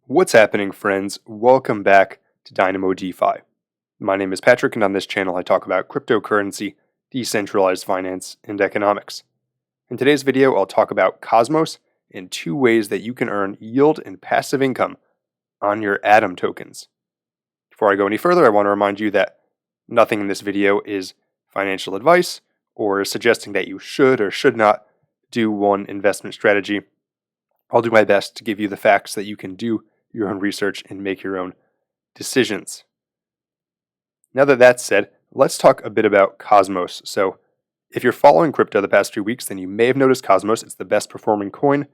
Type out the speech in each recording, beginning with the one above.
What's happening, friends? Welcome back to Dynamo DeFi. My name is Patrick, and on this channel I talk about cryptocurrency, decentralized finance, and economics. In today's video, I'll talk about Cosmos and 2 ways that you can earn yield and passive income on your Atom tokens. Before I go any further, I want to remind you that nothing in this video is financial advice or suggesting that you should or should not do one investment strategy. I'll do my best to give you the facts that you can do your own research and make your own decisions. Now that that's said, let's talk a bit about Cosmos. So, if you're following crypto the past few weeks, then you may have noticed Cosmos. It's the best performing coin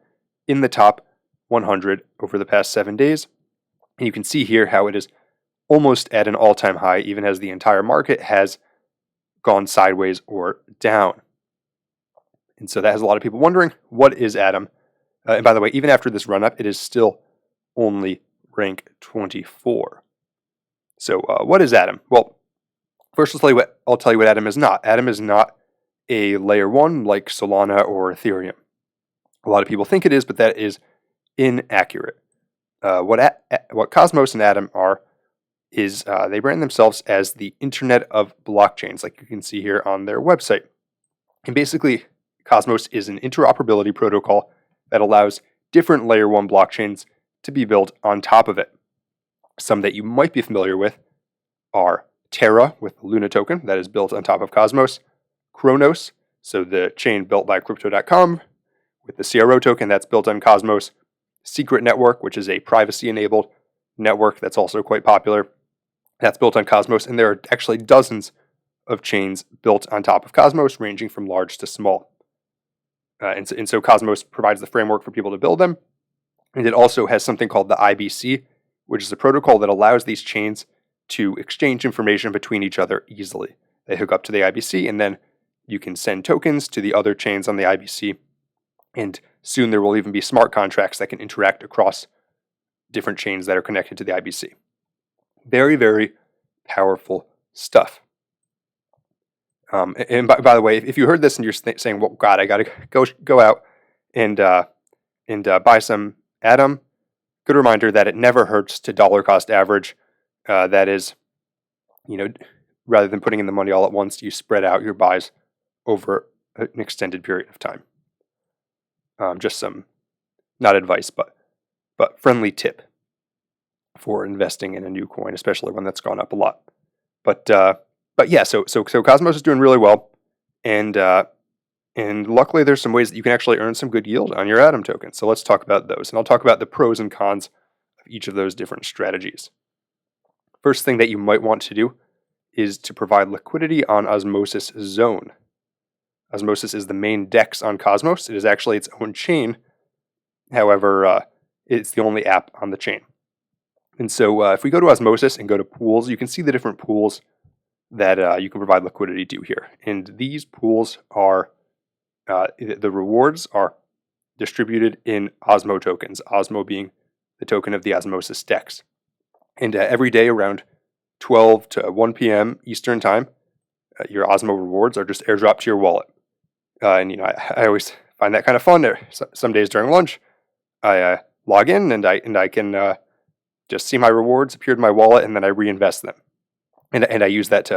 in the top 100 over the past 7 days. And you can see here how it is almost at an all-time high, even as the entire market has gone sideways or down. And so that has a lot of people wondering, what is Atom? And by the way, even after this run-up, it is still only rank 24. So what is Atom? Well, first I'll tell you what Atom is not. Atom is not a layer 1 like Solana or Ethereum. A lot of people think it is, but that is inaccurate. What Cosmos and Atom are is they brand themselves as the Internet of Blockchains, like you can see here on their website. And basically, Cosmos is an interoperability protocol that allows different layer 1 blockchains to be built on top of it. Some that you might be familiar with are Terra with the Luna token that is built on top of Cosmos, Kronos, so the chain built by Crypto.com with the CRO token that's built on Cosmos, Secret Network, which is a privacy-enabled network that's also quite popular, that's built on Cosmos, and there are actually dozens of chains built on top of Cosmos, ranging from large to small. And so Cosmos provides the framework for people to build them. And it also has something called the IBC, which is a protocol that allows these chains to exchange information between each other easily. They hook up to the IBC, and then you can send tokens to the other chains on the IBC. And soon there will even be smart contracts that can interact across different chains that are connected to the IBC. Very, very powerful stuff. And by the way, if you heard this and you're saying, "Well, God, I got to go out and buy some Atom," good reminder that it never hurts to dollar cost average. That is, rather than putting in the money all at once, you spread out your buys over an extended period of time. Just some, not advice, but friendly tip for investing in a new coin, especially one that's gone up a lot. But yeah, so Cosmos is doing really well, and luckily there's some ways that you can actually earn some good yield on your Atom token. So let's talk about those, and I'll talk about the pros and cons of each of those different strategies. First thing that you might want to do is to provide liquidity on Osmosis Zone. Osmosis is the main DEX on Cosmos. It is actually its own chain. However, it's the only app on the chain. And so if we go to Osmosis and go to pools, you can see the different pools that you can provide liquidity to here. And these pools are, the rewards are distributed in Osmo tokens, Osmo being the token of the Osmosis DEX. And every day around 12 to 1 p.m. Eastern time, your Osmo rewards are just airdropped to your wallet. And I always find that kind of fun. Some days during lunch, I log in and I can just see my rewards appear in my wallet, and then I reinvest them. And I use that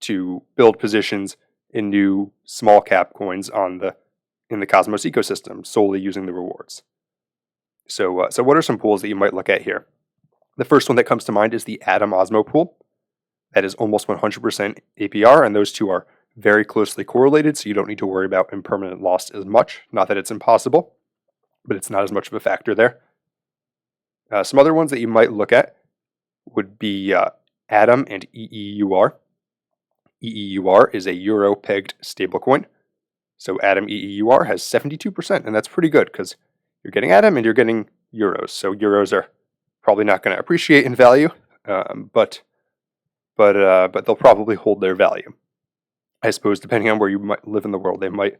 to build positions in new small cap coins in the Cosmos ecosystem, solely using the rewards. So what are some pools that you might look at here? The first one that comes to mind is the Atom Osmo pool. That is almost 100% APR, and those two are very closely correlated, so you don't need to worry about impermanent loss as much. Not that it's impossible, but it's not as much of a factor there. Some other ones that you might look at would be Atom and EEUR. EEUR is a euro-pegged stablecoin. So Atom EEUR has 72%, and that's pretty good because you're getting Atom and you're getting euros. So euros are probably not going to appreciate in value, but they'll probably hold their value. I suppose depending on where you might live in the world, they might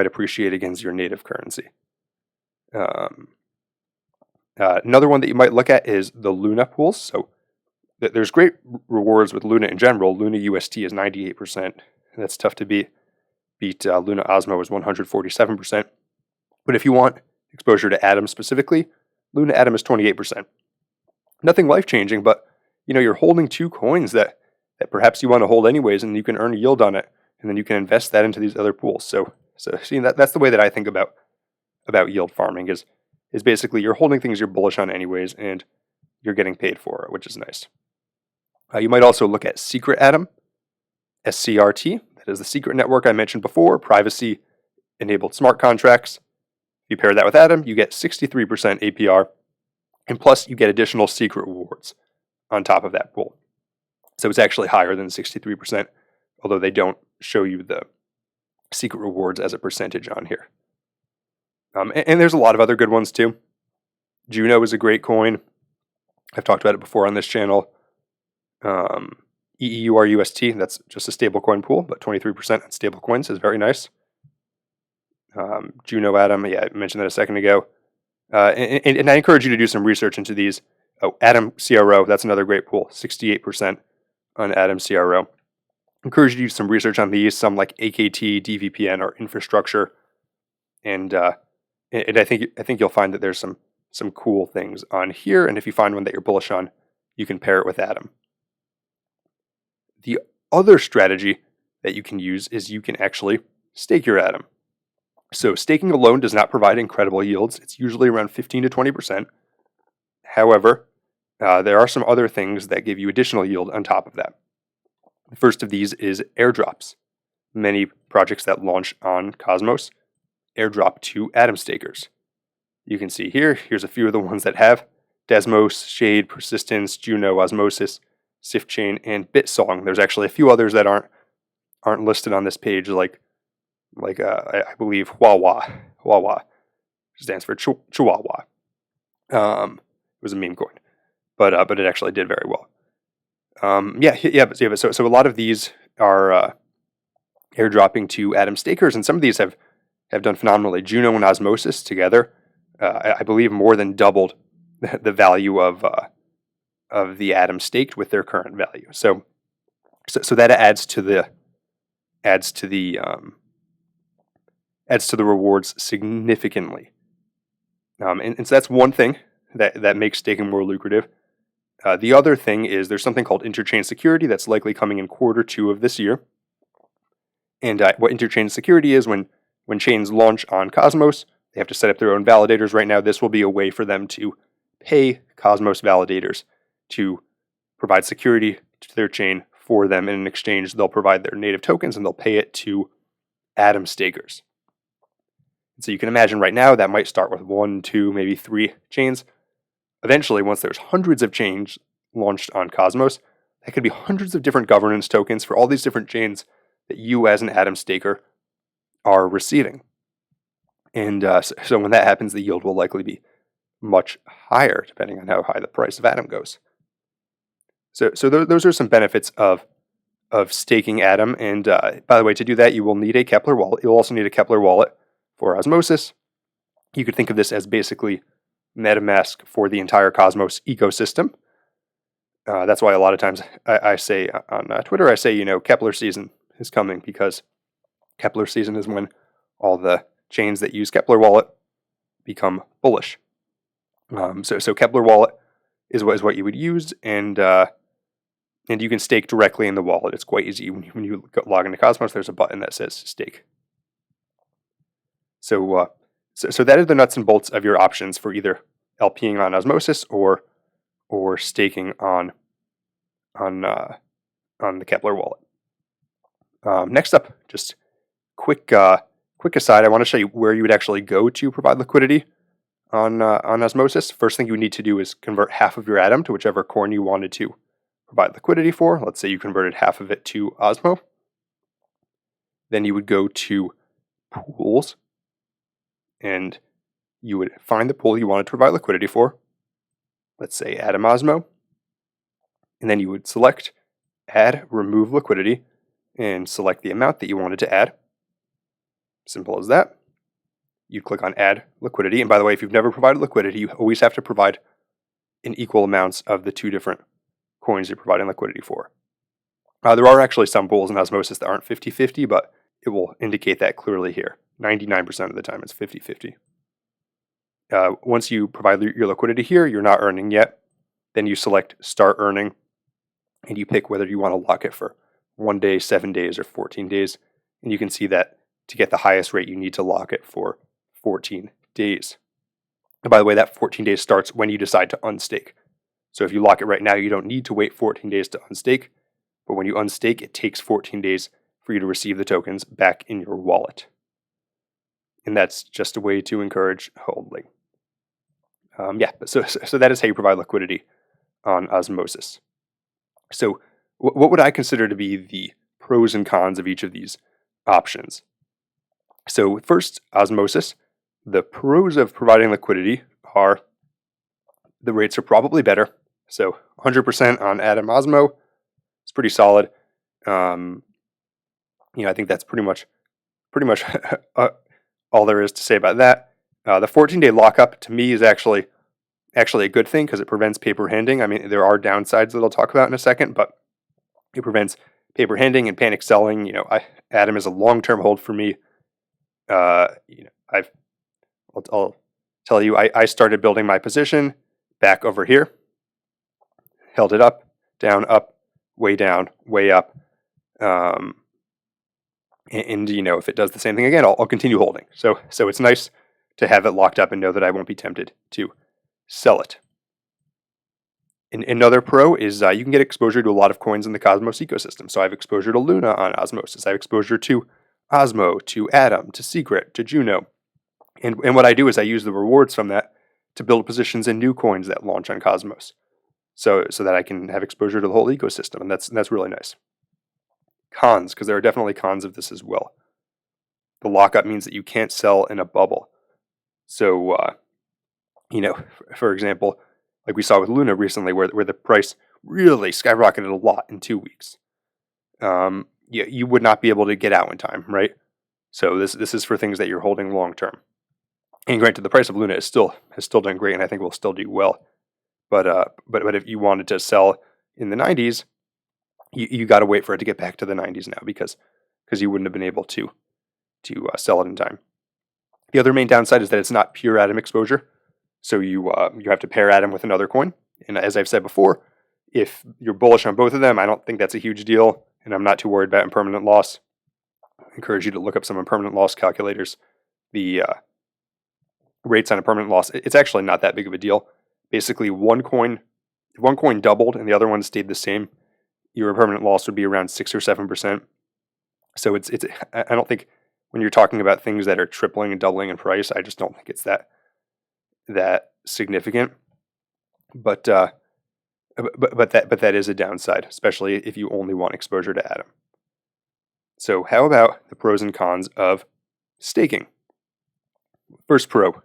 appreciate against your native currency. Another one that you might look at is the Luna pools. So there's great rewards with Luna in general. Luna UST is 98%. That's tough to beat. Luna Osmo is 147%. But if you want exposure to Atom specifically, Luna Atom is 28%. Nothing life-changing, but you're holding two coins that perhaps you want to hold anyways, and you can earn a yield on it, and then you can invest that into these other pools. So see, that's the way that I think about yield farming is basically you're holding things you're bullish on anyways, and you're getting paid for it, which is nice. You might also look at Secret Atom, SCRT. That is the secret network I mentioned before, privacy-enabled smart contracts. If you pair that with Atom, you get 63% APR, and plus you get additional secret rewards on top of that pool. So it's actually higher than 63%, although they don't show you the secret rewards as a percentage on here. And there's a lot of other good ones too. Juno is a great coin. I've talked about it before on this channel. EEURUST, that's just a stablecoin pool, but 23% on stablecoins is very nice. Juno Atom, yeah, I mentioned that a second ago. And I encourage you to do some research into these. Oh, Atom CRO, that's another great pool, 68% on Atom CRO. Encourage you to do some research on these, some like AKT, DVPN, or infrastructure. And I think you'll find that there's some cool things on here. And if you find one that you're bullish on, you can pair it with Atom. The other strategy that you can use is you can actually stake your Atom. So staking alone does not provide incredible yields. It's usually around 15 to 20%. However, there are some other things that give you additional yield on top of that. The first of these is airdrops. Many projects that launch on Cosmos airdrop to Atom stakers. You can see here's a few of the ones that have: Desmos, Shade, Persistence, Juno, Osmosis, SiftChain, and BitSong. There's actually a few others that aren't listed on this page, like I believe Huahua stands for Chihuahua. It was a meme coin, but it actually did very well. So a lot of these are airdropping to Atom stakers, and some of these have done phenomenally. Juno and Osmosis together, I believe, more than doubled the value of the Atom staked with their current value. So that adds to the rewards significantly. And so that's one thing that makes staking more lucrative. The other thing is there's something called interchain security that's likely coming in Q2 of this year. And what interchain security is, when chains launch on Cosmos, they have to set up their own validators. Right now, this will be a way for them to pay Cosmos validators to provide security to their chain for them. And in exchange, they'll provide their native tokens and they'll pay it to Atom stakers. So you can imagine right now that might start with 1, 2, maybe 3 chains. Eventually, once there's hundreds of chains launched on Cosmos, that could be hundreds of different governance tokens for all these different chains that you as an Atom staker are receiving. And so when that happens, the yield will likely be much higher, depending on how high the price of Atom goes. So those are some benefits of staking Atom. And by the way, to do that, you will need a Kepler wallet. You'll also need a Kepler wallet for Osmosis. You could think of this as basically MetaMask for the entire Cosmos ecosystem. That's why a lot of times I say on Twitter, I say, Kepler season is coming, because Kepler season is when all the chains that use Kepler wallet become bullish. So Kepler wallet is what you would use, and you can stake directly in the wallet. It's quite easy. When you log into Cosmos, there's a button that says stake. So that is the nuts and bolts of your options for either LPing on Osmosis or staking on the Kepler wallet. Next up, just quick aside, I want to show you where you would actually go to provide liquidity on Osmosis. First thing you would need to do is convert half of your Atom to whichever coin you wanted to provide liquidity for. Let's say you converted half of it to Osmo. Then you would go to pools, and you would find the pool you wanted to provide liquidity for. Let's say Atom Osmo. And then you would select Add Remove Liquidity and select the amount that you wanted to add. Simple as that. You click on Add Liquidity. And by the way, if you've never provided liquidity, you always have to provide in equal amounts of the two different coins you're providing liquidity for. There are actually some pools in Osmosis that aren't 50-50, but it will indicate that clearly here. 99% of the time it's 50-50. Once you provide your liquidity here, you're not earning yet. Then you select Start Earning, and you pick whether you want to lock it for 1 day, 7 days, or 14 days. And you can see that to get the highest rate, you need to lock it for 14 days. And by the way, that 14 days starts when you decide to unstake. So if you lock it right now, you don't need to wait 14 days to unstake. But when you unstake, it takes 14 days for you to receive the tokens back in your wallet. And that's just a way to encourage holding. So that is how you provide liquidity on Osmosis. So what would I consider to be the pros and cons of each of these options? So first, Osmosis. The pros of providing liquidity are the rates are probably better. So 100% on Atom Osmo is pretty solid. I think that's pretty much all there is to say about that. The 14-day lockup to me is actually a good thing because it prevents paper handing. I mean, there are downsides that I'll talk about in a second, but it prevents paper handing and panic selling. Atom is a long-term hold for me. I'll tell you, I started building my position back over here, held it up, down, way up. And if it does the same thing again, I'll continue holding. So it's nice to have it locked up and know that I won't be tempted to sell it. Another pro is you can get exposure to a lot of coins in the Cosmos ecosystem. So I have exposure to Luna on Osmosis. I have exposure to Osmo, to Atom, to Secret, to Juno. And what I do is I use the rewards from that to build positions in new coins that launch on Cosmos, so that I can have exposure to the whole ecosystem, and that's really nice. Cons, because there are definitely cons of this as well. The lockup means that you can't sell in a bubble. So, for example, like we saw with Luna recently, where the price really skyrocketed a lot in 2 weeks. You would not be able to get out in time, right? So this is for things that you're holding long term. And granted, the price of Luna has still done great, and I think will still do well. But if you wanted to sell in the 90s, you got to wait for it to get back to the 90s now because you wouldn't have been able to sell it in time. The other main downside is that it's not pure Atom exposure, so you have to pair Atom with another coin. And as I've said before, if you're bullish on both of them, I don't think that's a huge deal, and I'm not too worried about impermanent loss. I encourage you to look up some impermanent loss calculators. The rates on impermanent loss, it's actually not that big of a deal. Basically, if one coin doubled and the other one stayed the same, your impermanent loss would be around 6 or 7%. So it's I don't think when you're talking about things that are tripling and doubling in price, I just don't think it's that significant. But that is a downside, especially if you only want exposure to Atom. So how about the pros and cons of staking? First pro,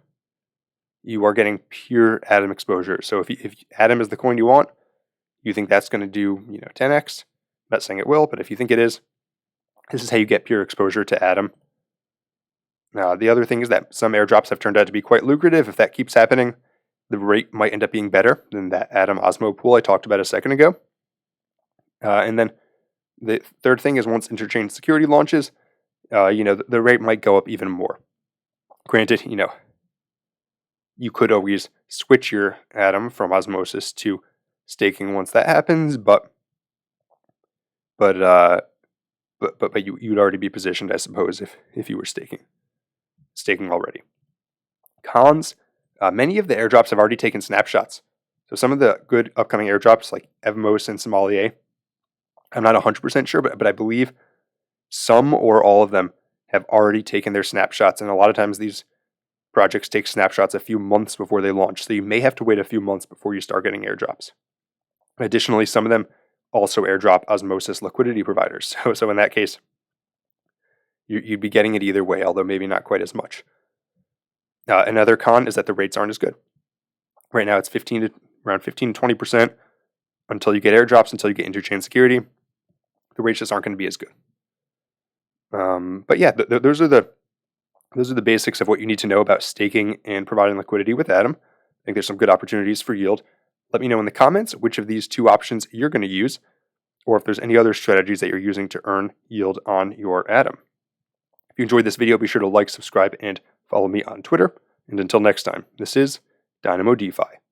you are getting pure Atom exposure. So if Atom is the coin you want, you think that's going to do 10x. I'm not saying it will, but if you think it is, this is how you get pure exposure to Atom. Now, the other thing is that some airdrops have turned out to be quite lucrative. If that keeps happening, the rate might end up being better than that Atom Osmo pool I talked about a second ago. And then the third thing is once interchain security launches, the rate might go up even more. Granted, you could always switch your Atom from Osmosis to staking once that happens, but you'd already be positioned, I suppose, if you were staking already. Cons, many of the airdrops have already taken snapshots. So some of the good upcoming airdrops like Evmos and Sommelier, I'm not 100% sure, but I believe some or all of them have already taken their snapshots, and a lot of times these projects take snapshots a few months before they launch, so you may have to wait a few months before you start getting airdrops. Additionally, some of them also airdrop Osmosis liquidity providers, so in that case, you'd be getting it either way, although maybe not quite as much. Another con is that the rates aren't as good. Right now, it's around 15 to 20% until you get airdrops, until you get interchain security. The rates just aren't going to be as good. But yeah, those are the basics of what you need to know about staking and providing liquidity with Atom. I think there's some good opportunities for yield. Let me know in the comments which of these two options you're going to use, or if there's any other strategies that you're using to earn yield on your Atom. If you enjoyed this video, be sure to like, subscribe, and follow me on Twitter. And until next time, this is Dynamo DeFi.